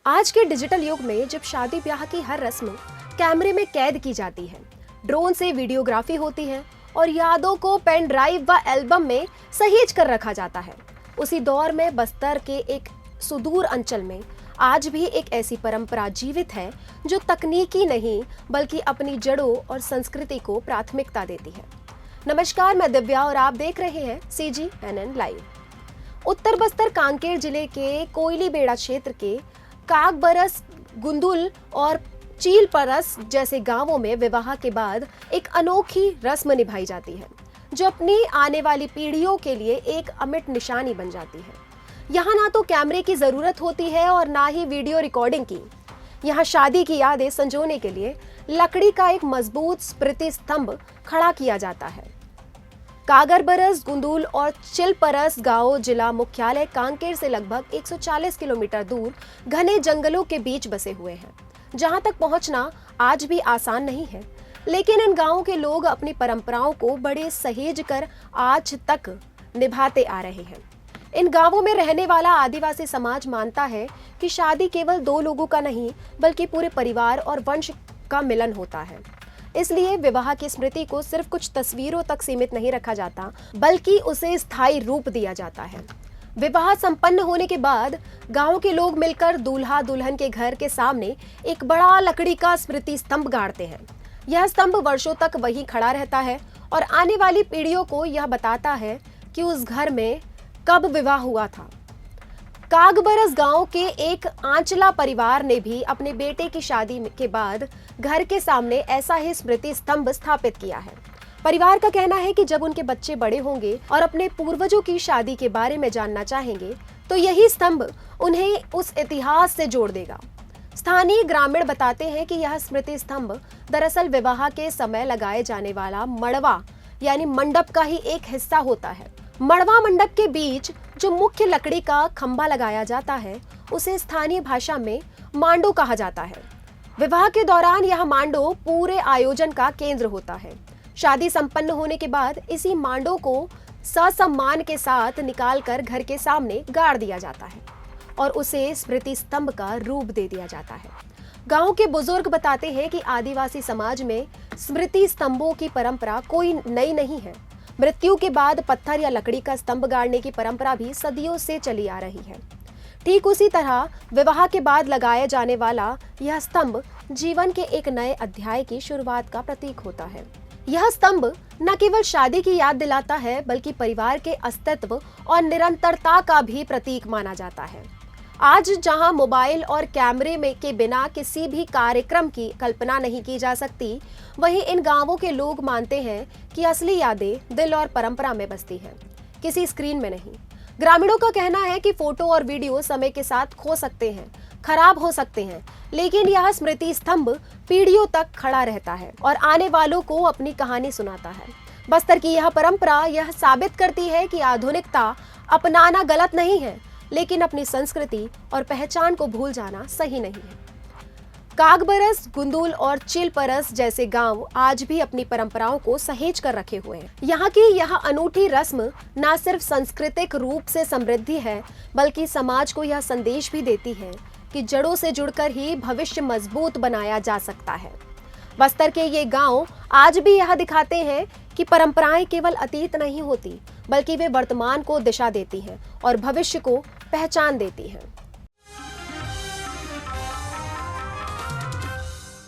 आज के डिजिटल युग में जब शादी ब्याह की हर रस्म कैमरे में कैद की जाती है, ड्रोन से वीडियोग्राफी होती है और यादों को पेन ड्राइव व एल्बम में सहेज कर रखा जाता है, उसी दौर में बस्तर के एक सुदूर अंचल में आज भी एक ऐसी परंपरा जीवित है जो तकनीकी नहीं बल्कि अपनी जड़ों और संस्कृति को प्राथमिकता देती है। नमस्कार, मैं दिव्या और आप देख रहे हैं CGNN लाइव। उत्तर बस्तर कांकेर जिले के कोयली बेड़ा क्षेत्र के कागबरस, गुंदुल और चीलपरस जैसे गांवों में विवाह के बाद एक अनोखी रस्म निभाई जाती है जो अपनी आने वाली पीढ़ियों के लिए एक अमिट निशानी बन जाती है। यहाँ ना तो कैमरे की जरूरत होती है और ना ही वीडियो रिकॉर्डिंग की। यहाँ शादी की यादें संजोने के लिए लकड़ी का एक मजबूत स्मृति स्तंभ खड़ा किया जाता है। कागरबरस, गुंदुल और चिलपरस गांव जिला मुख्यालय कांकेर से लगभग 140 किलोमीटर दूर घने जंगलों के बीच बसे हुए हैं, जहां तक पहुंचना आज भी आसान नहीं है। लेकिन इन गांवों के लोग अपनी परंपराओं को बड़े सहेज कर आज तक निभाते आ रहे हैं। इन गांवों में रहने वाला आदिवासी समाज मानता है कि शादी केवल दो लोगों का नहीं बल्कि पूरे परिवार और वंश का मिलन होता है। इसलिए विवाह की स्मृति को सिर्फ कुछ तस्वीरों तक सीमित नहीं रखा जाता बल्कि उसे स्थायी रूप दिया जाता है। विवाह संपन्न होने के बाद गांव के लोग मिलकर दूल्हा दुल्हन के घर के सामने एक बड़ा लकड़ी का स्मृति स्तंभ गाड़ते हैं। यह स्तंभ वर्षों तक वहीं खड़ा रहता है और आने वाली पीढ़ियों को यह बताता है कि उस घर में कब विवाह हुआ था। कागबरस गांव के एक आंचला परिवार ने भी अपने बेटे की शादी के बाद घर के सामने ऐसा ही स्मृति स्तंभ स्थापित किया है। परिवार का कहना है कि जब उनके बच्चे बड़े होंगे और अपने पूर्वजों की शादी के बारे में जानना चाहेंगे तो यही स्तंभ उन्हें उस इतिहास से जोड़ देगा। स्थानीय ग्रामीण बताते हैं कि यह स्मृति स्तंभ दरअसल विवाह के समय लगाए जाने वाला मड़वा यानी मंडप का ही एक हिस्सा होता है। मड़वा मंडप के बीच जो मुख्य लकड़ी का खंभा लगाया जाता है उसे स्थानीय भाषा में मांडो कहा जाता है। विवाह के दौरान यह मांडो पूरे आयोजन का केंद्र होता है। शादी संपन्न होने के बाद इसी मांडो को ससम्मान के साथ निकालकर घर के सामने गाड़ दिया जाता है और उसे स्मृति स्तंभ का रूप दे दिया जाता है। गांव के बुजुर्ग बताते हैं कि आदिवासी समाज में स्मृति स्तंभों की परंपरा कोई नई नहीं है। मृत्यु के बाद पत्थर या लकड़ी का स्तंभ गाड़ने की परंपरा भी सदियों से चली आ रही है। ठीक उसी तरह विवाह के बाद लगाया जाने वाला यह स्तंभ जीवन के एक नए अध्याय की शुरुआत का प्रतीक होता है। यह स्तंभ न केवल शादी की याद दिलाता है बल्कि परिवार के अस्तित्व और निरंतरता का भी प्रतीक माना जाता है। आज जहां मोबाइल और कैमरे में के बिना किसी भी कार्यक्रम की कल्पना नहीं की जा सकती, वहीं इन गांवों के लोग मानते हैं कि असली यादें दिल और परंपरा में बसती हैं, किसी स्क्रीन में नहीं। ग्रामीणों का कहना है कि फोटो और वीडियो समय के साथ खो सकते हैं, खराब हो सकते हैं, लेकिन यह स्मृति स्तंभ पीढ़ियों तक खड़ा रहता है और आने वालों को अपनी कहानी सुनाता है। बस्तर की यह परंपरा यह साबित करती है कि आधुनिकता अपनाना गलत नहीं है, लेकिन अपनी संस्कृति और पहचान को भूल जाना सही नहीं है। कागबरस, गुंदुल और चिलपरस जैसे गांव आज भी अपनी परंपराओं को सहेज कर रखे हुए हैं। यहाँ की यह अनूठी रस्म न सिर्फ सांस्कृतिक रूप से समृद्धि है बल्कि समाज को यह संदेश भी देती है कि जड़ों से जुड़कर ही भविष्य मजबूत बनाया जा सकता है। बस्तर के ये गांव आज भी यह दिखाते हैं कि परंपराएं केवल अतीत नहीं होती बल्कि वे वर्तमान को दिशा देती हैं और भविष्य को पहचान देती हैं।